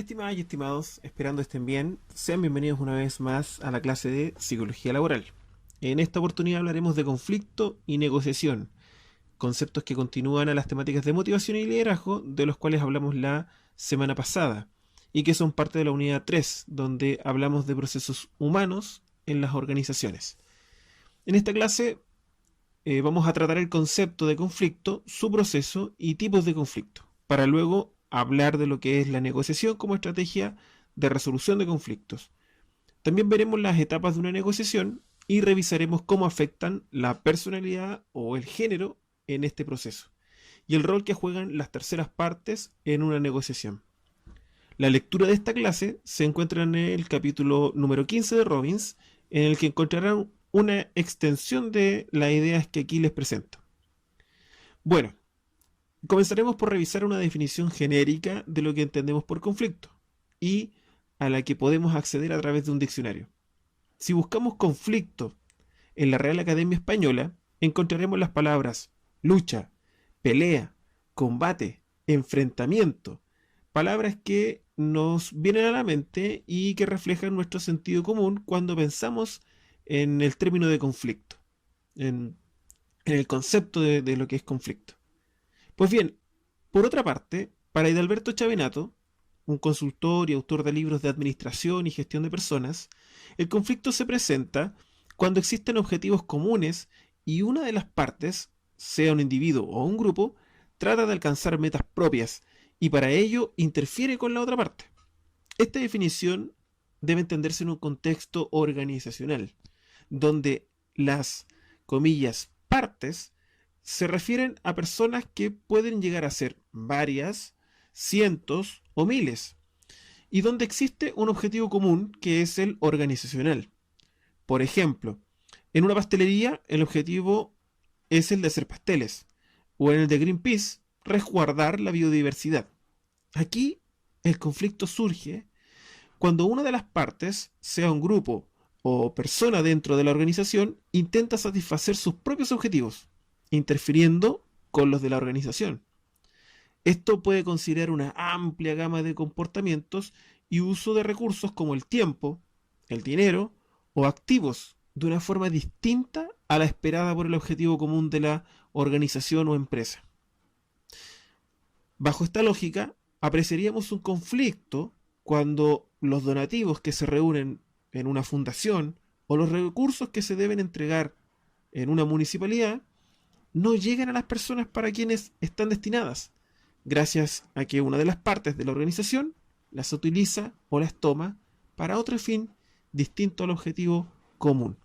Estimadas y estimados, esperando estén bien, sean bienvenidos una vez más a la clase de Psicología Laboral. En esta oportunidad hablaremos de conflicto y negociación, conceptos que continúan a las temáticas de motivación y liderazgo, de los cuales hablamos la semana pasada, y que son parte de la unidad 3, donde hablamos de procesos humanos en las organizaciones. En esta clase vamos a tratar el concepto de conflicto, su proceso y tipos de conflicto, para luego hablar de lo que es la negociación como estrategia de resolución de conflictos. También veremos las etapas de una negociación y revisaremos cómo afectan la personalidad o el género en este proceso y el rol que juegan las terceras partes en una negociación. La lectura de esta clase se encuentra en el capítulo número 15 de Robbins, en el que encontrarán una extensión de las ideas que aquí les presento. Bueno, comenzaremos por revisar una definición genérica de lo que entendemos por conflicto y a la que podemos acceder a través de un diccionario. Si buscamos conflicto en la Real Academia Española, encontraremos las palabras lucha, pelea, combate, enfrentamiento, palabras que nos vienen a la mente y que reflejan nuestro sentido común cuando pensamos en el término de conflicto, en el concepto de lo que es conflicto. Pues bien, por otra parte, para Hidalberto Chavenato, un consultor y autor de libros de administración y gestión de personas, el conflicto se presenta cuando existen objetivos comunes y una de las partes, sea un individuo o un grupo, trata de alcanzar metas propias y para ello interfiere con la otra parte. Esta definición debe entenderse en un contexto organizacional, donde las, comillas, partes se refieren a personas que pueden llegar a ser varias, cientos o miles, y donde existe un objetivo común que es el organizacional. Por ejemplo, en una pastelería el objetivo es el de hacer pasteles, o en el de Greenpeace, resguardar la biodiversidad. Aquí el conflicto surge cuando una de las partes, sea un grupo o persona dentro de la organización, intenta satisfacer sus propios objetivos, interfiriendo con los de la organización. Esto puede considerar una amplia gama de comportamientos y uso de recursos como el tiempo, el dinero o activos de una forma distinta a la esperada por el objetivo común de la organización o empresa. Bajo esta lógica, apreciaríamos un conflicto cuando los donativos que se reúnen en una fundación o los recursos que se deben entregar en una municipalidad no llegan a las personas para quienes están destinadas, gracias a que una de las partes de la organización las utiliza o las toma para otro fin distinto al objetivo común.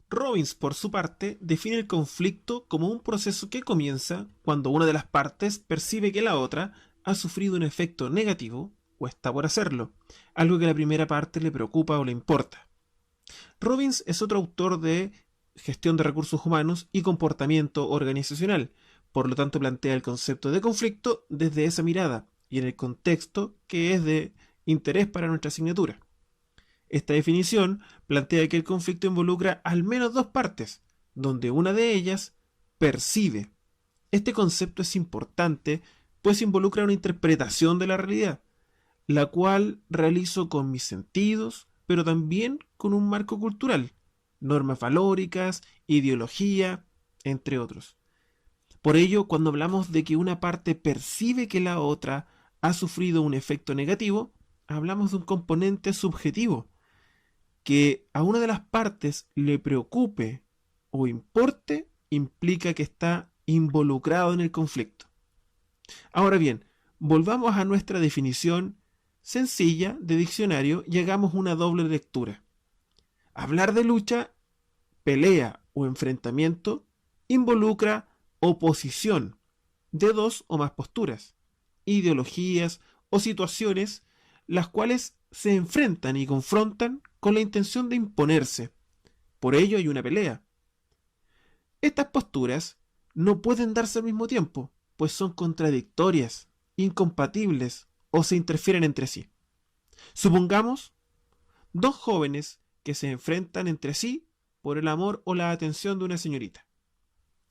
Robbins, por su parte, define el conflicto como un proceso que comienza cuando una de las partes percibe que la otra ha sufrido un efecto negativo o está por hacerlo, algo que a la primera parte le preocupa o le importa. Robbins es otro autor de gestión de recursos humanos y comportamiento organizacional, por lo tanto plantea el concepto de conflicto desde esa mirada y en el contexto que es de interés para nuestra asignatura. Esta definición plantea que el conflicto involucra al menos dos partes, donde una de ellas percibe. Este concepto es importante, pues involucra una interpretación de la realidad, la cual realizo con mis sentidos, pero también con un marco cultural, normas valóricas, ideología, entre otros. Por ello, cuando hablamos de que una parte percibe que la otra ha sufrido un efecto negativo, hablamos de un componente subjetivo, que a una de las partes le preocupe o importe, implica que está involucrado en el conflicto. Ahora bien, volvamos a nuestra definición sencilla de diccionario y hagamos una doble lectura. Hablar de lucha, pelea o enfrentamiento involucra oposición de dos o más posturas, ideologías o situaciones las cuales se enfrentan y confrontan con la intención de imponerse. Por ello hay una pelea. Estas posturas no pueden darse al mismo tiempo, pues son contradictorias, incompatibles o se interfieren entre sí. Supongamos dos jóvenes que se enfrentan entre sí por el amor o la atención de una señorita.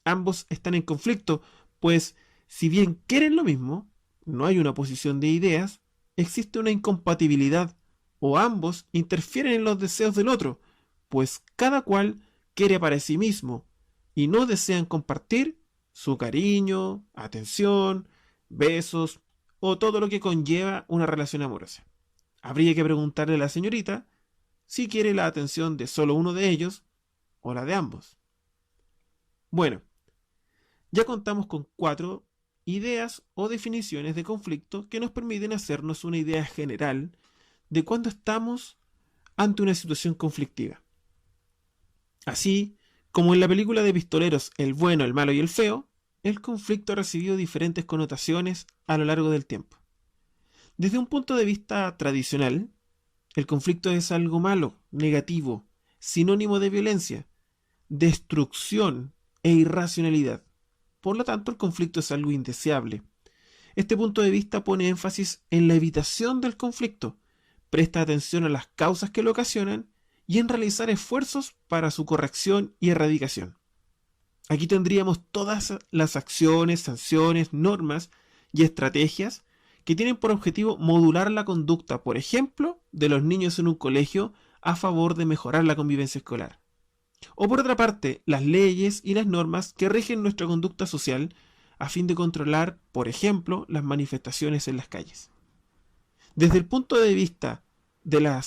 Ambos están en conflicto, pues si bien quieren lo mismo, no hay una oposición de ideas, existe una incompatibilidad o ambos interfieren en los deseos del otro, pues cada cual quiere para sí mismo y no desean compartir su cariño, atención, besos o todo lo que conlleva una relación amorosa. Habría que preguntarle a la señorita si quiere la atención de solo uno de ellos o la de ambos. Bueno, ya contamos con 4 ideas o definiciones de conflicto que nos permiten hacernos una idea general de cuándo estamos ante una situación conflictiva. Así como en la película de pistoleros El bueno, el malo y el feo, el conflicto ha recibido diferentes connotaciones a lo largo del tiempo. Desde un punto de vista tradicional, el conflicto es algo malo, negativo, sinónimo de violencia, destrucción e irracionalidad. Por lo tanto, el conflicto es algo indeseable. Este punto de vista pone énfasis en la evitación del conflicto, presta atención a las causas que lo ocasionan y en realizar esfuerzos para su corrección y erradicación. Aquí tendríamos todas las acciones, sanciones, normas y estrategias que tienen por objetivo modular la conducta, por ejemplo, de los niños en un colegio a favor de mejorar la convivencia escolar. O por otra parte, las leyes y las normas que rigen nuestra conducta social a fin de controlar, por ejemplo, las manifestaciones en las calles. Desde el punto de vista de la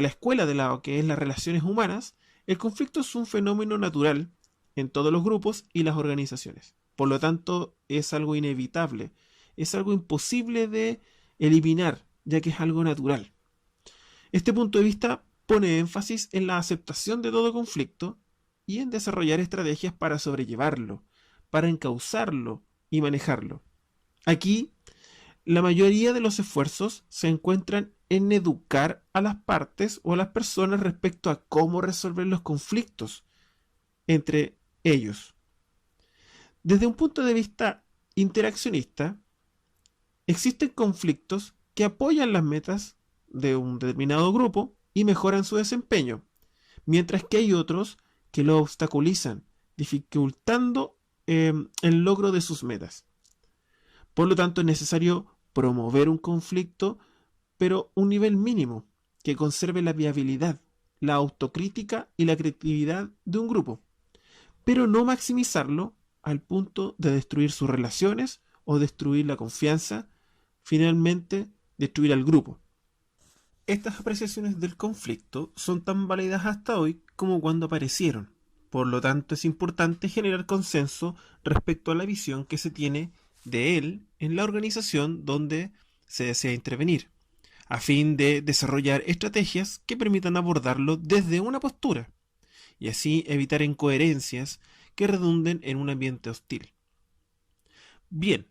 escuela de lo que es las relaciones humanas, el conflicto es un fenómeno natural en todos los grupos y las organizaciones. Por lo tanto, es algo inevitable, es algo imposible de eliminar, ya que es algo natural. Este punto de vista pone énfasis en la aceptación de todo conflicto y en desarrollar estrategias para sobrellevarlo, para encauzarlo y manejarlo. Aquí, la mayoría de los esfuerzos se encuentran en educar a las partes o a las personas respecto a cómo resolver los conflictos entre ellos. Desde un punto de vista interaccionista, existen conflictos que apoyan las metas de un determinado grupo y mejoran su desempeño, mientras que hay otros que lo obstaculizan, dificultando el logro de sus metas. Por lo tanto, es necesario promover un conflicto, pero un nivel mínimo, que conserve la viabilidad, la autocrítica y la creatividad de un grupo, pero no maximizarlo al punto de destruir sus relaciones o destruir la confianza, finalmente destruir al grupo. Estas apreciaciones del conflicto son tan válidas hasta hoy como cuando aparecieron. Por lo tanto, es importante generar consenso respecto a la visión que se tiene de él en la organización donde se desea intervenir, a fin de desarrollar estrategias que permitan abordarlo desde una postura, y así evitar incoherencias que redunden en un ambiente hostil. Bien,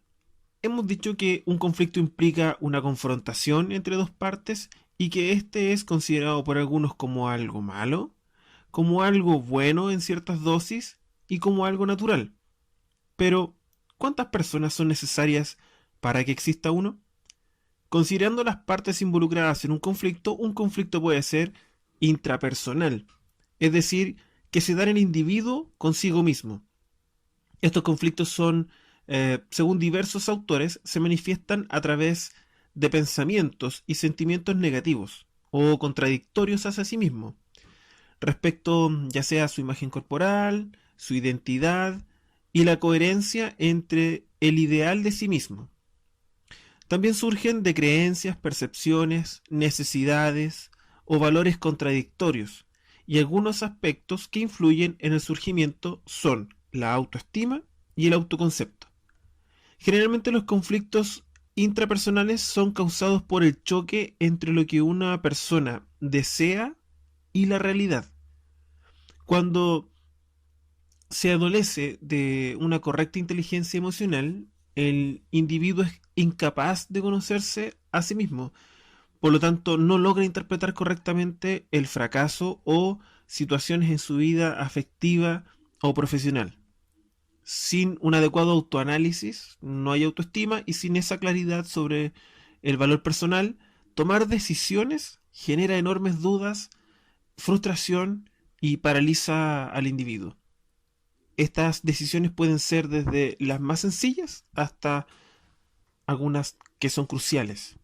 hemos dicho que un conflicto implica una confrontación entre dos partes y que este es considerado por algunos como algo malo, como algo bueno en ciertas dosis y como algo natural. Pero, ¿cuántas personas son necesarias para que exista uno? Considerando las partes involucradas en un conflicto puede ser intrapersonal, es decir, que se da en el individuo consigo mismo. Estos conflictos son, según diversos autores, se manifiestan a través de pensamientos y sentimientos negativos o contradictorios hacia sí mismo, respecto ya sea a su imagen corporal, su identidad y la coherencia entre el ideal de sí mismo. También surgen de creencias, percepciones, necesidades o valores contradictorios, y algunos aspectos que influyen en el surgimiento son la autoestima y el autoconcepto. Generalmente los conflictos intrapersonales son causados por el choque entre lo que una persona desea y la realidad. Cuando se adolece de una correcta inteligencia emocional, el individuo es incapaz de conocerse a sí mismo, por lo tanto no logra interpretar correctamente el fracaso o situaciones en su vida afectiva o profesional. Sin un adecuado autoanálisis no hay autoestima, y sin esa claridad sobre el valor personal, tomar decisiones genera enormes dudas, frustración y paraliza al individuo. Estas decisiones pueden ser desde las más sencillas hasta algunas que son cruciales.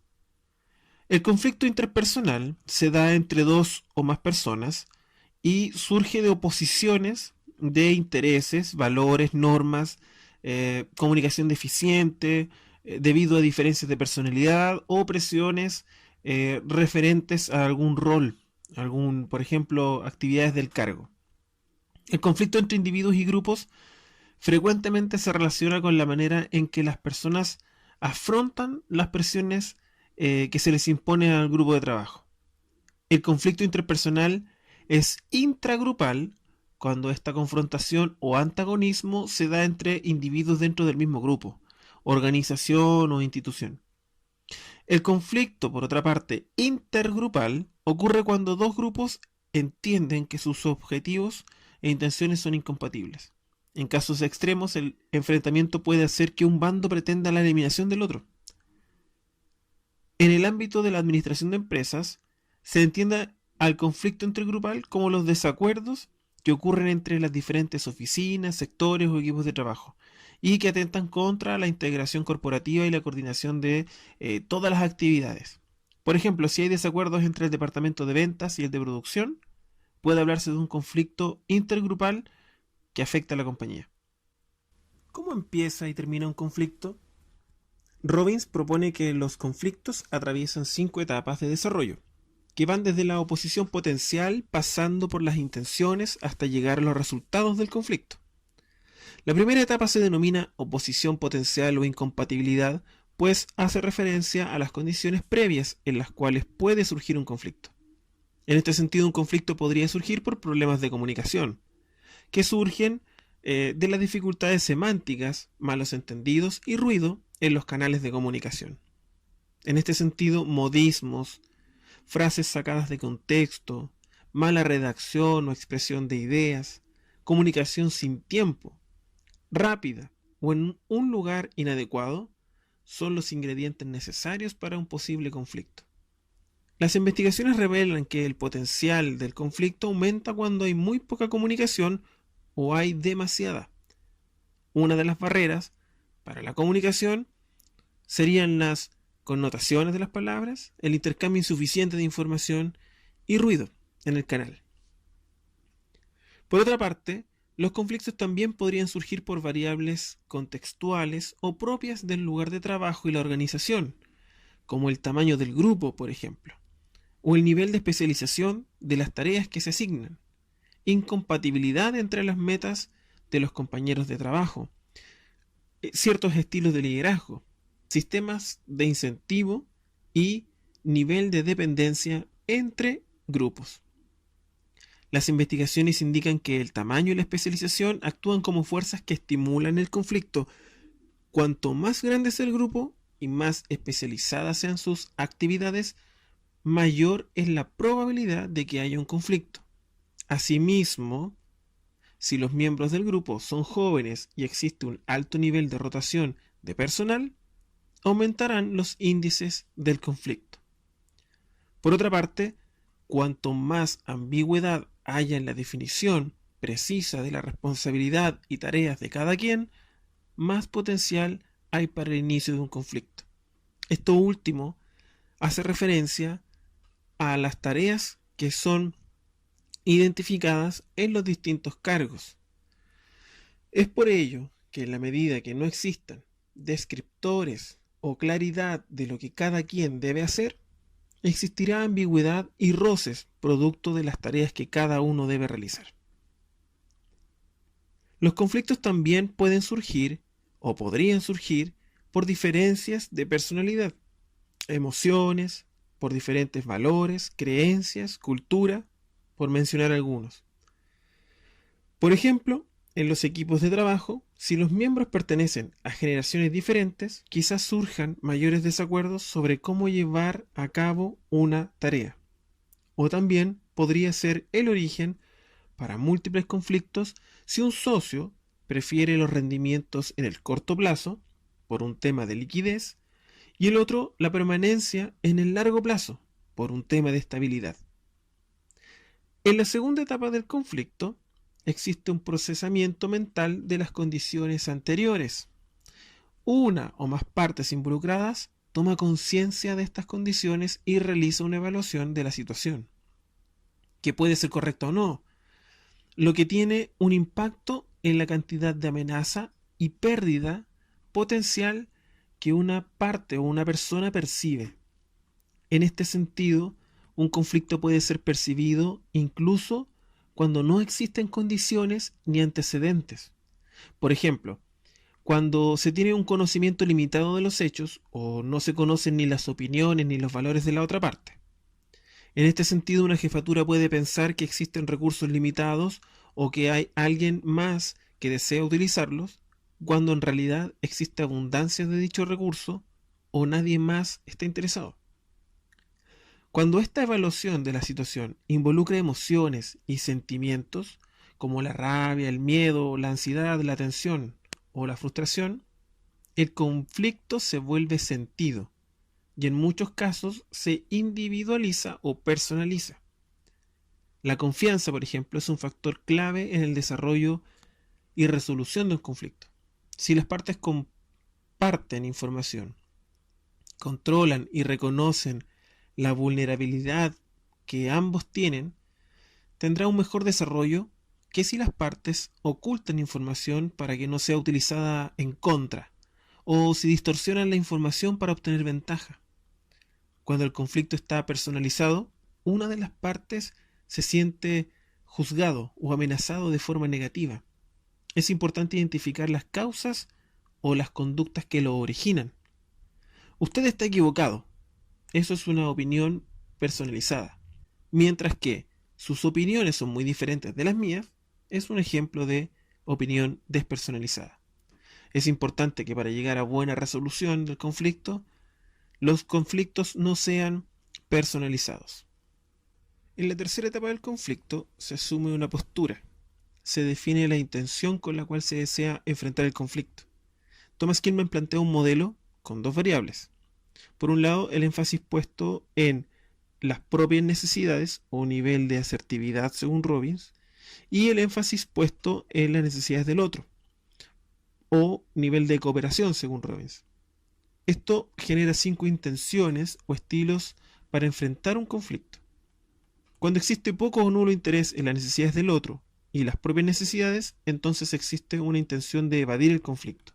El conflicto interpersonal se da entre dos o más personas y surge de oposiciones de intereses, valores, normas, comunicación deficiente, debido a diferencias de personalidad o presiones referentes a algún rol, por ejemplo, actividades del cargo. El conflicto entre individuos y grupos frecuentemente se relaciona con la manera en que las personas afrontan las presiones que se les impone al grupo de trabajo. El conflicto interpersonal es intragrupal cuando esta confrontación o antagonismo se da entre individuos dentro del mismo grupo, organización o institución. El conflicto, por otra parte, intergrupal, ocurre cuando dos grupos entienden que sus objetivos e intenciones son incompatibles. En casos extremos, el enfrentamiento puede hacer que un bando pretenda la eliminación del otro. En el ámbito de la administración de empresas, se entiende al conflicto intergrupal como los desacuerdos que ocurren entre las diferentes oficinas, sectores o equipos de trabajo y que atentan contra la integración corporativa y la coordinación de todas las actividades. Por ejemplo, si hay desacuerdos entre el departamento de ventas y el de producción, puede hablarse de un conflicto intergrupal que afecta a la compañía. ¿Cómo empieza y termina un conflicto? Robbins propone que los conflictos atraviesan 5 etapas de desarrollo, que van desde la oposición potencial pasando por las intenciones hasta llegar a los resultados del conflicto. La primera etapa se denomina oposición potencial o incompatibilidad, pues hace referencia a las condiciones previas en las cuales puede surgir un conflicto. En este sentido, un conflicto podría surgir por problemas de comunicación, que surgen de las dificultades semánticas, malos entendidos y ruido en los canales de comunicación. En este sentido, modismos, frases sacadas de contexto, mala redacción o expresión de ideas, comunicación sin tiempo, rápida o en un lugar inadecuado son los ingredientes necesarios para un posible conflicto. Las investigaciones revelan que el potencial del conflicto aumenta cuando hay muy poca comunicación o hay demasiada. Una de las barreras para la comunicación serían las connotaciones de las palabras, el intercambio insuficiente de información y ruido en el canal. Por otra parte, los conflictos también podrían surgir por variables contextuales o propias del lugar de trabajo y la organización, como el tamaño del grupo, por ejemplo, o el nivel de especialización de las tareas que se asignan, incompatibilidad entre las metas de los compañeros de trabajo, ciertos estilos de liderazgo, sistemas de incentivo y nivel de dependencia entre grupos. Las investigaciones indican que el tamaño y la especialización actúan como fuerzas que estimulan el conflicto. Cuanto más grande es el grupo y más especializadas sean sus actividades, mayor es la probabilidad de que haya un conflicto. Asimismo, si los miembros del grupo son jóvenes y existe un alto nivel de rotación de personal, aumentarán los índices del conflicto. Por otra parte, cuanto más ambigüedad haya en la definición precisa de la responsabilidad y tareas de cada quien, más potencial hay para el inicio de un conflicto. Esto último hace referencia a las tareas que son identificadas en los distintos cargos. Es por ello que en la medida que no existan descriptores o claridad de lo que cada quien debe hacer, existirá ambigüedad y roces producto de las tareas que cada uno debe realizar. Los conflictos también pueden surgir o podrían surgir por diferencias de personalidad, emociones, por diferentes valores, creencias, cultura, por mencionar algunos. Por ejemplo, en los equipos de trabajo, si los miembros pertenecen a generaciones diferentes, quizás surjan mayores desacuerdos sobre cómo llevar a cabo una tarea. O también podría ser el origen para múltiples conflictos si un socio prefiere los rendimientos en el corto plazo, por un tema de liquidez, y el otro la permanencia en el largo plazo, por un tema de estabilidad. En la segunda etapa del conflicto, existe un procesamiento mental de las condiciones anteriores. Una o más partes involucradas toma conciencia de estas condiciones y realiza una evaluación de la situación, que puede ser correcta o no, lo que tiene un impacto en la cantidad de amenaza y pérdida potencial que una parte o una persona percibe. En este sentido, un conflicto puede ser percibido incluso cuando no existen condiciones ni antecedentes. Por ejemplo, cuando se tiene un conocimiento limitado de los hechos o no se conocen ni las opiniones ni los valores de la otra parte. En este sentido, una jefatura puede pensar que existen recursos limitados o que hay alguien más que desea utilizarlos, cuando en realidad existe abundancia de dicho recurso o nadie más está interesado. Cuando esta evaluación de la situación involucra emociones y sentimientos, como la rabia, el miedo, la ansiedad, la tensión o la frustración, el conflicto se vuelve sentido y en muchos casos se individualiza o personaliza. La confianza, por ejemplo, es un factor clave en el desarrollo y resolución de un conflicto. Si las partes comparten información, controlan y reconocen la vulnerabilidad que ambos tienen, tendrá un mejor desarrollo que si las partes ocultan información para que no sea utilizada en contra, o si distorsionan la información para obtener ventaja. Cuando el conflicto está personalizado, una de las partes se siente juzgado o amenazado de forma negativa. Es importante identificar las causas o las conductas que lo originan. Usted está equivocado. Eso es una opinión personalizada. Mientras que sus opiniones son muy diferentes de las mías, es un ejemplo de opinión despersonalizada. Es importante que para llegar a buena resolución del conflicto, los conflictos no sean personalizados. En la tercera etapa del conflicto se asume una postura. Se define la intención con la cual se desea enfrentar el conflicto. Thomas Kilmann plantea un modelo con dos variables. Por un lado, el énfasis puesto en las propias necesidades o nivel de asertividad según Robbins, y el énfasis puesto en las necesidades del otro o nivel de cooperación según Robbins. Esto genera 5 intenciones o estilos para enfrentar un conflicto. Cuando existe poco o nulo interés en las necesidades del otro y las propias necesidades, entonces existe una intención de evadir el conflicto,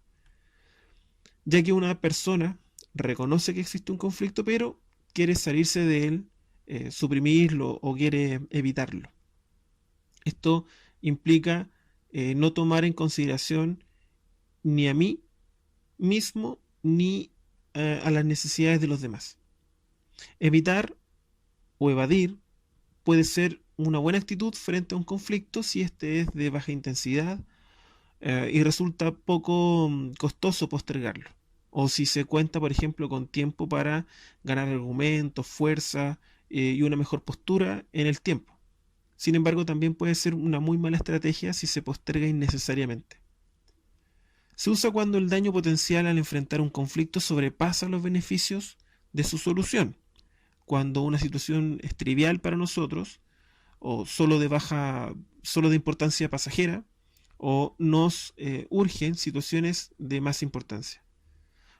ya que una persona reconoce que existe un conflicto, pero quiere salirse de él, suprimirlo o quiere evitarlo. Esto implica no tomar en consideración ni a mí mismo ni a las necesidades de los demás. Evitar o evadir puede ser una buena actitud frente a un conflicto si este es de baja intensidad y resulta poco costoso postergarlo. O si se cuenta, por ejemplo, con tiempo para ganar argumentos, fuerza y una mejor postura en el tiempo. Sin embargo, también puede ser una muy mala estrategia si se posterga innecesariamente. Se usa cuando el daño potencial al enfrentar un conflicto sobrepasa los beneficios de su solución. Cuando una situación es trivial para nosotros, o solo de importancia pasajera, o nos urgen situaciones de más importancia.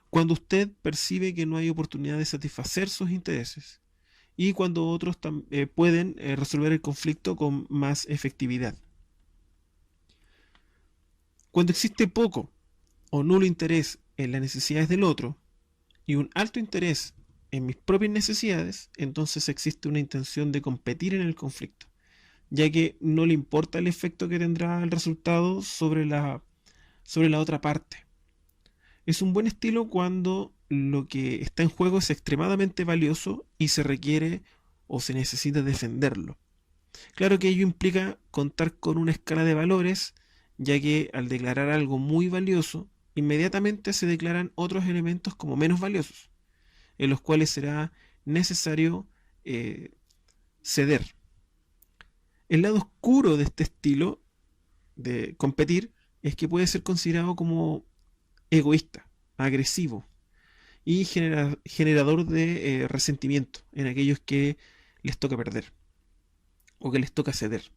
Cuando usted percibe que no hay oportunidad de satisfacer sus intereses y cuando otros pueden resolver el conflicto con más efectividad. Cuando existe poco o nulo interés en las necesidades del otro y un alto interés en mis propias necesidades, entonces existe una intención de competir en el conflicto, ya que no le importa el efecto que tendrá el resultado sobre la otra parte. Es un buen estilo cuando lo que está en juego es extremadamente valioso y se requiere o se necesita defenderlo. Claro que ello implica contar con una escala de valores, ya que al declarar algo muy valioso, inmediatamente se declaran otros elementos como menos valiosos, en los cuales será necesario ceder. El lado oscuro de este estilo de competir es que puede ser considerado como egoísta, agresivo y generador de resentimiento en aquellos que les toca perder o que les toca ceder.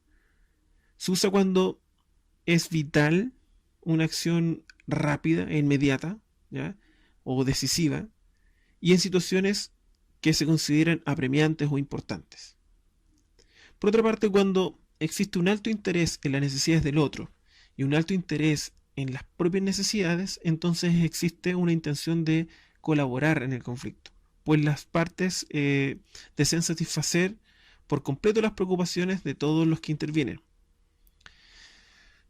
Se usa cuando es vital una acción rápida e inmediata, ¿ya? O decisiva, y en situaciones que se consideran apremiantes o importantes. Por otra parte, cuando existe un alto interés en las necesidades del otro y un alto interés en las propias necesidades, entonces existe una intención de colaborar en el conflicto, pues las partes desean satisfacer por completo las preocupaciones de todos los que intervienen.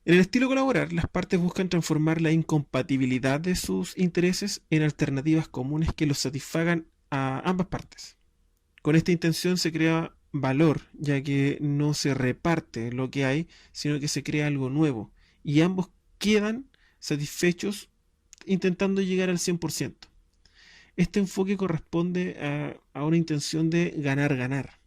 En el estilo colaborar, las partes buscan transformar la incompatibilidad de sus intereses en alternativas comunes que los satisfagan a ambas partes. Con esta intención se crea valor, ya que no se reparte lo que hay, sino que se crea algo nuevo, y ambos quedan satisfechos intentando llegar al 100%. Este enfoque corresponde a una intención de ganar-ganar.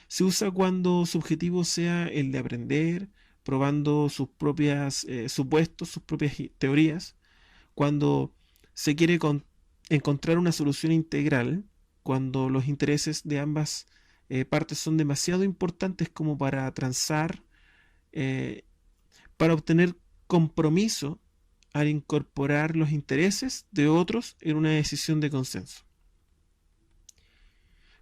Se usa cuando su objetivo sea el de aprender, probando sus propias supuestos, sus propias teorías, cuando se quiere encontrar una solución integral, cuando los intereses de ambas partes son demasiado importantes como para transar, para obtener compromiso al incorporar los intereses de otros en una decisión de consenso.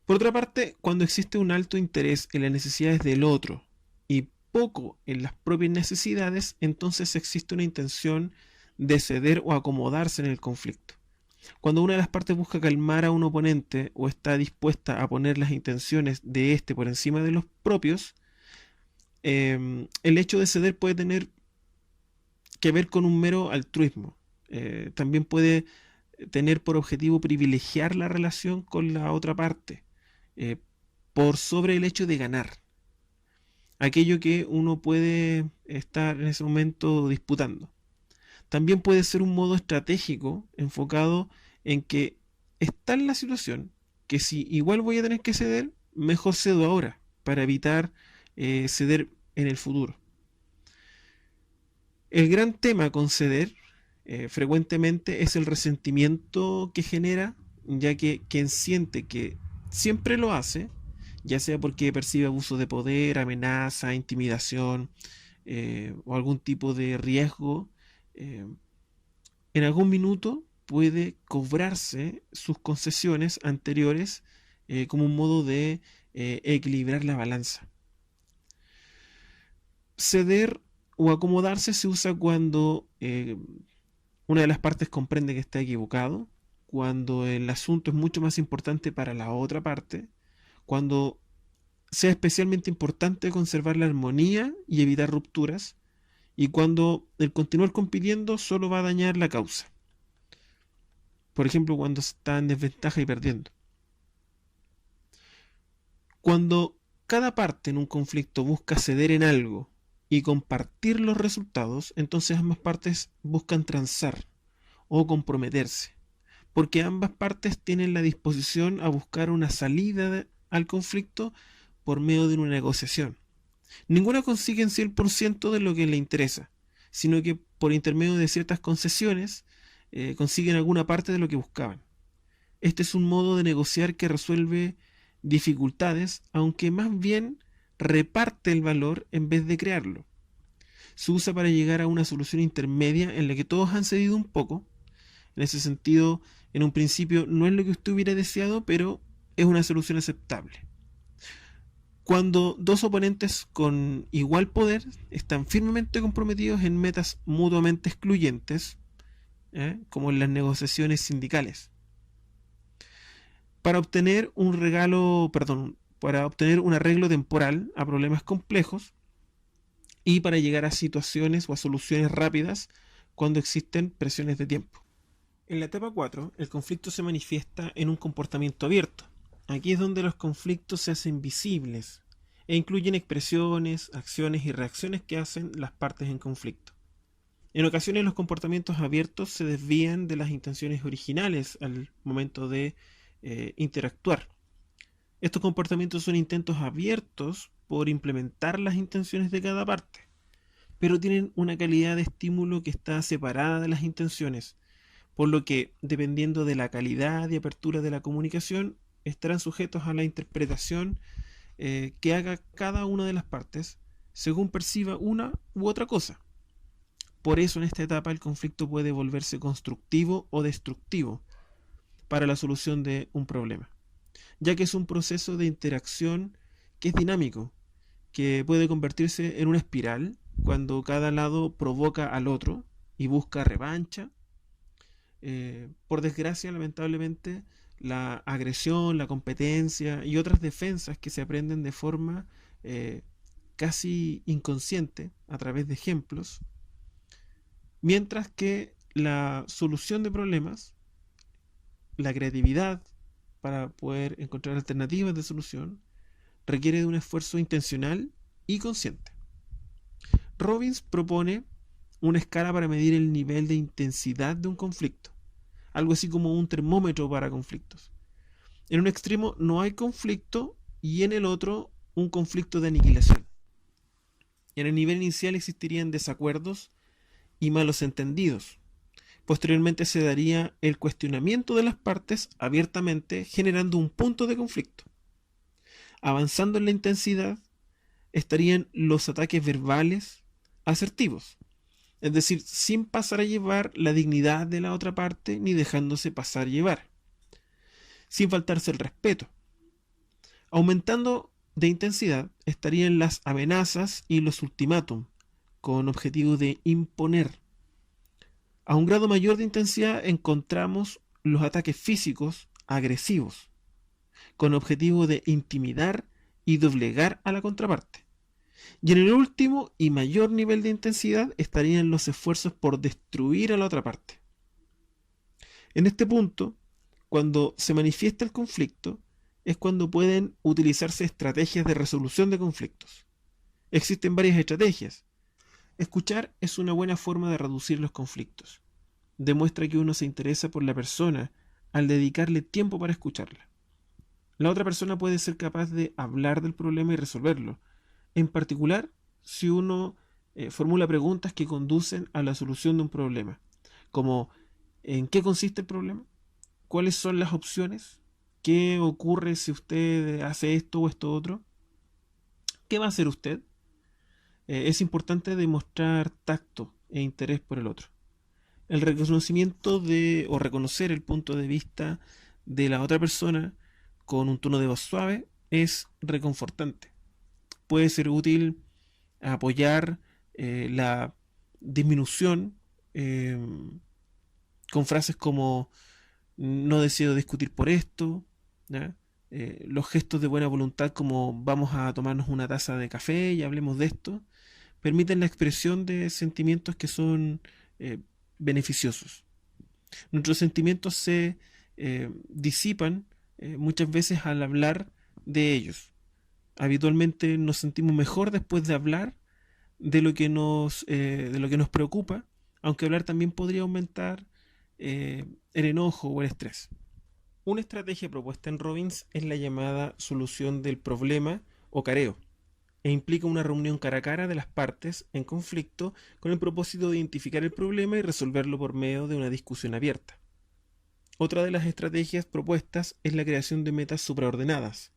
Por otra parte, cuando existe un alto interés en las necesidades del otro y poco en las propias necesidades, entonces existe una intención de ceder o acomodarse en el conflicto. Cuando una de las partes busca calmar a un oponente o está dispuesta a poner las intenciones de éste por encima de los propios, el hecho de ceder puede tener que ver con un mero altruismo. También puede tener por objetivo privilegiar la relación con la otra parte, por sobre el hecho de ganar aquello que uno puede estar en ese momento disputando. También puede ser un modo estratégico enfocado en que está en la situación que si igual voy a tener que ceder, mejor cedo ahora para evitar ceder en el futuro. El gran tema con ceder frecuentemente es el resentimiento que genera, ya que quien siente que siempre lo hace, ya sea porque percibe abuso de poder, amenaza, intimidación o algún tipo de riesgo, en algún minuto puede cobrarse sus concesiones anteriores como un modo de equilibrar la balanza. Ceder o acomodarse se usa cuando una de las partes comprende que está equivocado, cuando el asunto es mucho más importante para la otra parte, cuando sea especialmente importante conservar la armonía y evitar rupturas, y cuando el continuar compitiendo solo va a dañar la causa. Por ejemplo, cuando está en desventaja y perdiendo. Cuando cada parte en un conflicto busca ceder en algo y compartir los resultados, entonces ambas partes buscan transar o comprometerse, porque ambas partes tienen la disposición a buscar una salida al conflicto por medio de una negociación. Ninguna consigue en 100% de lo que le interesa, sino que por intermedio de ciertas concesiones consiguen alguna parte de lo que buscaban. Este es un modo de negociar que resuelve dificultades, aunque más bien reparte el valor en vez de crearlo. Se usa para llegar a una solución intermedia en la que todos han cedido un poco. En ese sentido, en un principio no es lo que usted hubiera deseado, pero es una solución aceptable. Cuando dos oponentes con igual poder están firmemente comprometidos en metas mutuamente excluyentes, como en las negociaciones sindicales, para obtener un arreglo temporal a problemas complejos y para llegar a situaciones o a soluciones rápidas cuando existen presiones de tiempo. En la etapa 4, el conflicto se manifiesta en un comportamiento abierto. Aquí es donde los conflictos se hacen visibles e incluyen expresiones, acciones y reacciones que hacen las partes en conflicto. En ocasiones los comportamientos abiertos se desvían de las intenciones originales al momento de interactuar. Estos comportamientos son intentos abiertos por implementar las intenciones de cada parte, pero tienen una calidad de estímulo que está separada de las intenciones, por lo que, dependiendo de la calidad y apertura de la comunicación, estarán sujetos a la interpretación que haga cada una de las partes según perciba una u otra cosa. Por eso en esta etapa el conflicto puede volverse constructivo o destructivo. para la solución de un problema, ya que es un proceso de interacción que es dinámico, que puede convertirse en una espiral cuando cada lado provoca al otro y busca revancha. Por desgracia, lamentablemente, la agresión, la competencia y otras defensas que se aprenden de forma casi inconsciente a través de ejemplos, mientras que la solución de problemas, la creatividad para poder encontrar alternativas de solución, requiere de un esfuerzo intencional y consciente. Robbins propone una escala para medir el nivel de intensidad de un conflicto, algo así como un termómetro para conflictos. En un extremo no hay conflicto y en el otro un conflicto de aniquilación. En el nivel inicial existirían desacuerdos y malos entendidos. Posteriormente se daría el cuestionamiento de las partes abiertamente, generando un punto de conflicto. Avanzando en la intensidad estarían los ataques verbales asertivos, es decir, sin pasar a llevar la dignidad de la otra parte ni dejándose pasar a llevar, sin faltarse el respeto. Aumentando de intensidad estarían las amenazas y los ultimátum, con objetivo de imponer. A un grado mayor de intensidad encontramos los ataques físicos agresivos, con objetivo de intimidar y doblegar a la contraparte. Y en el último y mayor nivel de intensidad estarían los esfuerzos por destruir a la otra parte. En este punto, cuando se manifiesta el conflicto, es cuando pueden utilizarse estrategias de resolución de conflictos. Existen varias estrategias. Escuchar es una buena forma de reducir los conflictos. Demuestra que uno se interesa por la persona al dedicarle tiempo para escucharla. La otra persona puede ser capaz de hablar del problema y resolverlo, en particular si uno formula preguntas que conducen a la solución de un problema, como ¿en qué consiste el problema? ¿Cuáles son las opciones? ¿Qué ocurre si usted hace esto o esto otro? ¿Qué va a hacer usted? Es importante demostrar tacto e interés por el otro. El reconocimiento o reconocer el punto de vista de la otra persona con un tono de voz suave es reconfortante. Puede ser útil apoyar la disminución con frases como no deseo discutir por esto, los gestos de buena voluntad como vamos a tomarnos una taza de café y hablemos de esto, permiten la expresión de sentimientos que son beneficiosos. Nuestros sentimientos se disipan muchas veces al hablar de ellos. Habitualmente nos sentimos mejor después de hablar de lo que nos preocupa, aunque hablar también podría aumentar el enojo o el estrés. Una estrategia propuesta en Robbins es la llamada solución del problema o careo, e implica una reunión cara a cara de las partes en conflicto con el propósito de identificar el problema y resolverlo por medio de una discusión abierta. Otra de las estrategias propuestas es la creación de metas supraordenadas,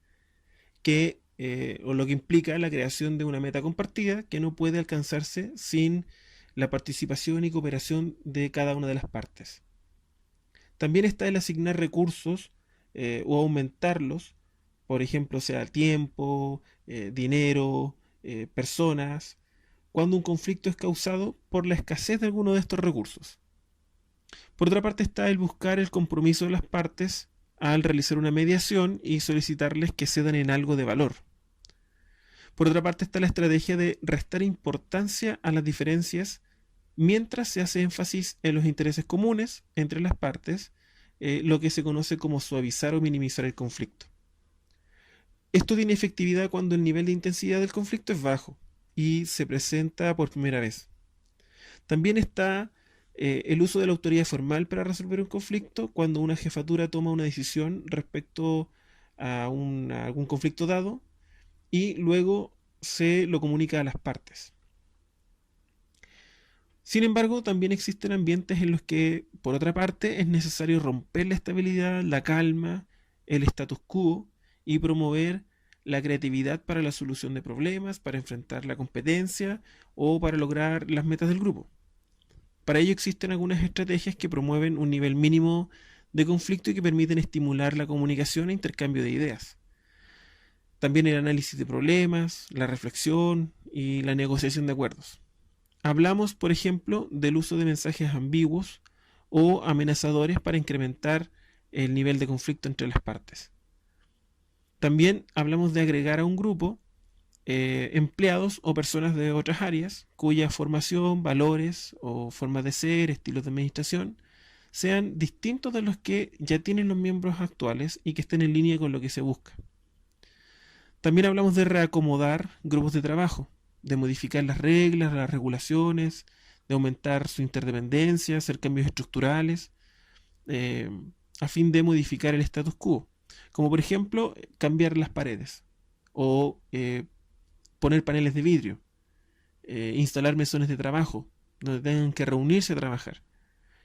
lo que implica la creación de una meta compartida que no puede alcanzarse sin la participación y cooperación de cada una de las partes. También está el asignar recursos o aumentarlos, por ejemplo, sea tiempo, dinero, personas, cuando un conflicto es causado por la escasez de alguno de estos recursos. Por otra parte está el buscar el compromiso de las partes al realizar una mediación y solicitarles que cedan en algo de valor. Por otra parte está la estrategia de restar importancia a las diferencias mientras se hace énfasis en los intereses comunes entre las partes, lo que se conoce como suavizar o minimizar el conflicto. Esto tiene efectividad cuando el nivel de intensidad del conflicto es bajo y se presenta por primera vez. También está el uso de la autoridad formal para resolver un conflicto cuando una jefatura toma una decisión respecto a algún conflicto dado y luego se lo comunica a las partes. Sin embargo, también existen ambientes en los que, por otra parte, es necesario romper la estabilidad, la calma, el status quo y promover la creatividad para la solución de problemas, para enfrentar la competencia o para lograr las metas del grupo. Para ello existen algunas estrategias que promueven un nivel mínimo de conflicto y que permiten estimular la comunicación e intercambio de ideas. También el análisis de problemas, la reflexión y la negociación de acuerdos. Hablamos, por ejemplo, del uso de mensajes ambiguos o amenazadores para incrementar el nivel de conflicto entre las partes. También hablamos de agregar a un grupo empleados o personas de otras áreas cuya formación, valores o formas de ser, estilos de administración sean distintos de los que ya tienen los miembros actuales y que estén en línea con lo que se busca. También hablamos de reacomodar grupos de trabajo, de modificar las reglas, las regulaciones, de aumentar su interdependencia, hacer cambios estructurales, a fin de modificar el status quo, como por ejemplo cambiar las paredes o poner paneles de vidrio, instalar mesones de trabajo donde tengan que reunirse a trabajar,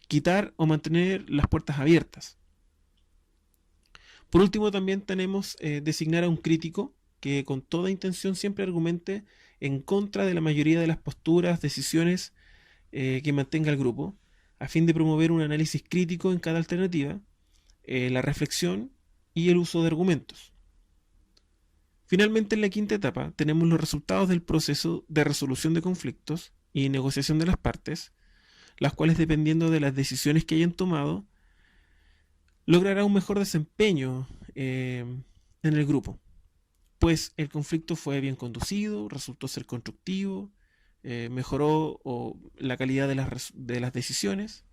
quitar o mantener las puertas abiertas. Por último, también tenemos designar a un crítico que con toda intención siempre argumente en contra de la mayoría de las posturas, decisiones que mantenga el grupo, a fin de promover un análisis crítico en cada alternativa, la reflexión y el uso de argumentos. Finalmente, en la quinta etapa, tenemos los resultados del proceso de resolución de conflictos y negociación de las partes, las cuales, dependiendo de las decisiones que hayan tomado, logrará un mejor desempeño en el grupo, pues el conflicto fue bien conducido, resultó ser constructivo, mejoró la calidad de las decisiones,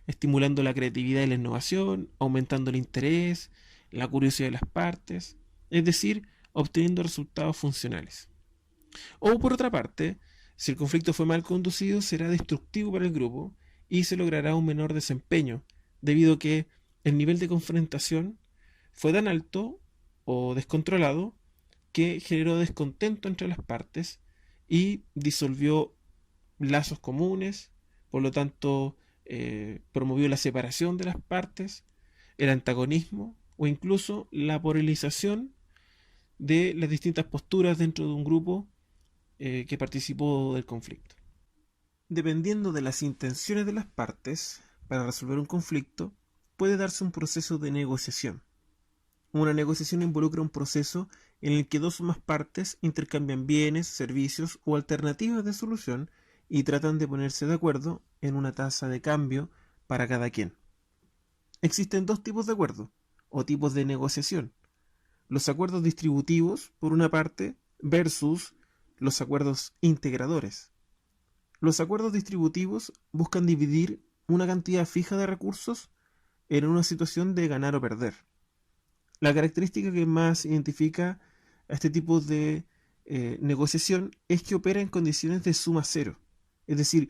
estimulando la creatividad y la innovación, aumentando el interés, la curiosidad de las partes, es decir, obteniendo resultados funcionales. O por otra parte, si el conflicto fue mal conducido, será destructivo para el grupo y se logrará un menor desempeño, debido a que el nivel de confrontación fue tan alto o descontrolado que generó descontento entre las partes y disolvió lazos comunes, por lo tanto promovió la separación de las partes, el antagonismo o incluso la polarización de las distintas posturas dentro de un grupo que participó del conflicto. Dependiendo de las intenciones de las partes para resolver un conflicto, puede darse un proceso de negociación. Una negociación involucra un proceso en el que dos o más partes intercambian bienes, servicios o alternativas de solución y tratan de ponerse de acuerdo en una tasa de cambio para cada quien. Existen dos tipos de acuerdo o tipos de negociación. Los acuerdos distributivos, por una parte, versus los acuerdos integradores. Los acuerdos distributivos buscan dividir una cantidad fija de recursos en una situación de ganar o perder. La característica que más identifica a este tipo de negociación es que opera en condiciones de suma cero, es decir,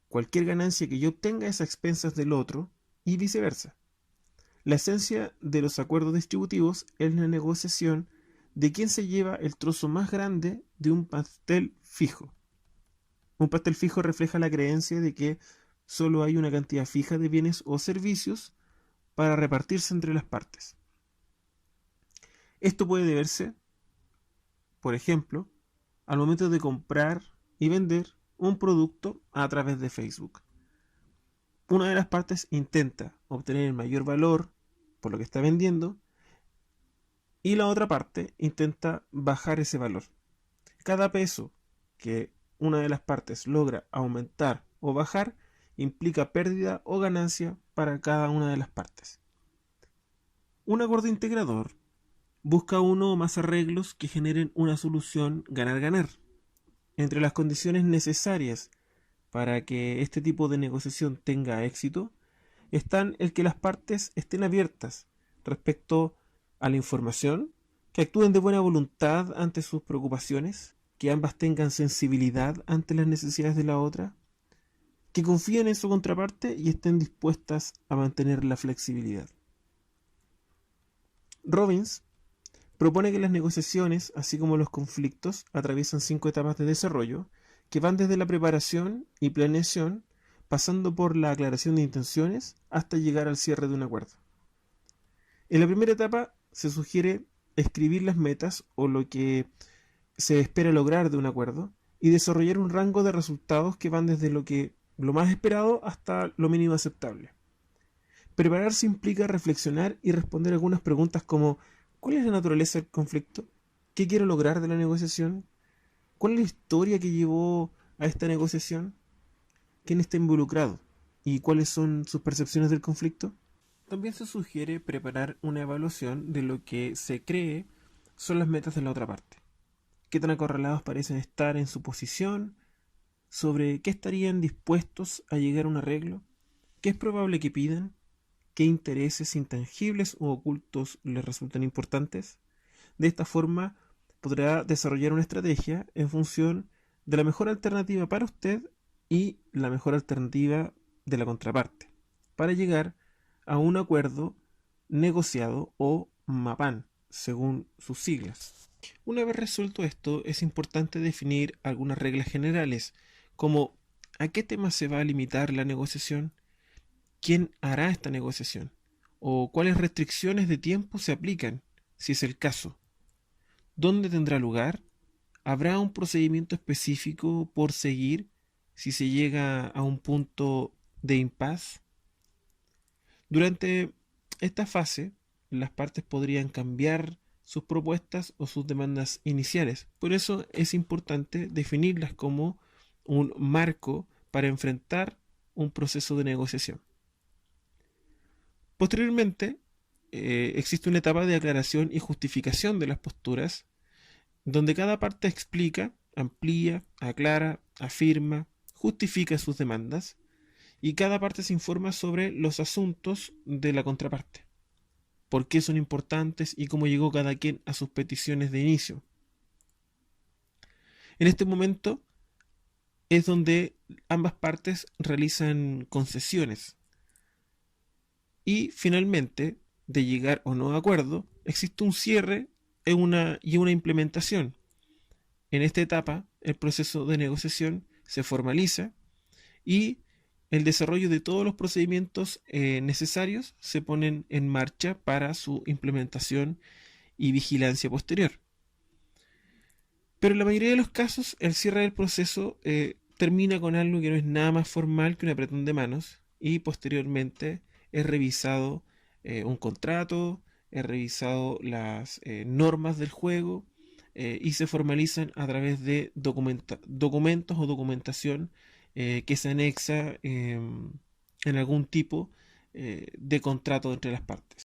cualquier ganancia que yo obtenga es a expensas del otro y viceversa. La esencia de los acuerdos distributivos es la negociación de quién se lleva el trozo más grande de un pastel fijo. Un pastel fijo refleja la creencia de que solo hay una cantidad fija de bienes o servicios para repartirse entre las partes. Esto puede deberse, por ejemplo, al momento de comprar y vender un producto a través de Facebook. Una de las partes intenta obtener el mayor valor por lo que está vendiendo y la otra parte intenta bajar ese valor. Cada peso que una de las partes logra aumentar o bajar implica pérdida o ganancia para cada una de las partes. Un acuerdo integrador busca uno o más arreglos que generen una solución ganar-ganar. Entre las condiciones necesarias para que este tipo de negociación tenga éxito están el que las partes estén abiertas respecto a la información, que actúen de buena voluntad ante sus preocupaciones, que ambas tengan sensibilidad ante las necesidades de la otra, que confíen en su contraparte y estén dispuestas a mantener la flexibilidad. Robbins propone que las negociaciones, así como los conflictos, atraviesan 5 etapas de desarrollo que van desde la preparación y planeación, pasando por la aclaración de intenciones hasta llegar al cierre de un acuerdo. En la primera etapa se sugiere escribir las metas o lo que se espera lograr de un acuerdo y desarrollar un rango de resultados que van desde lo más esperado hasta lo mínimo aceptable. Prepararse implica reflexionar y responder algunas preguntas como ¿cuál es la naturaleza del conflicto? ¿Qué quiero lograr de la negociación? ¿Cuál es la historia que llevó a esta negociación? ¿Quién está involucrado? ¿Y cuáles son sus percepciones del conflicto? También se sugiere preparar una evaluación de lo que se cree son las metas de la otra parte. ¿Qué tan acorralados parecen estar en su posición? ¿Sobre qué estarían dispuestos a llegar a un arreglo? ¿Qué es probable que pidan? ¿Qué intereses intangibles u ocultos les resultan importantes? De esta forma podrá desarrollar una estrategia en función de la mejor alternativa para usted y la mejor alternativa de la contraparte, para llegar a un acuerdo negociado o MAPAN, según sus siglas. Una vez resuelto esto, es importante definir algunas reglas generales, como ¿a qué temas se va a limitar la negociación? ¿Quién hará esta negociación? ¿O cuáles restricciones de tiempo se aplican, si es el caso? ¿Dónde tendrá lugar? ¿Habrá un procedimiento específico por seguir si se llega a un punto de impas? Durante esta fase, las partes podrían cambiar sus propuestas o sus demandas iniciales. Por eso es importante definirlas como un marco para enfrentar un proceso de negociación. Posteriormente, existe una etapa de aclaración y justificación de las posturas, donde cada parte explica, amplía, aclara, afirma, justifica sus demandas, y cada parte se informa sobre los asuntos de la contraparte, por qué son importantes y cómo llegó cada quien a sus peticiones de inicio. En este momento es donde ambas partes realizan concesiones y finalmente, de llegar o no a acuerdo, existe un cierre y una implementación. En esta etapa, el proceso de negociación se formaliza y el desarrollo de todos los procedimientos necesarios se ponen en marcha para su implementación y vigilancia posterior. Pero en la mayoría de los casos, el cierre del proceso termina con algo que no es nada más formal que un apretón de manos y posteriormente es revisado un contrato, es revisado las normas del juego y se formalizan a través de documentos o documentación que se anexa en algún tipo de contrato entre las partes.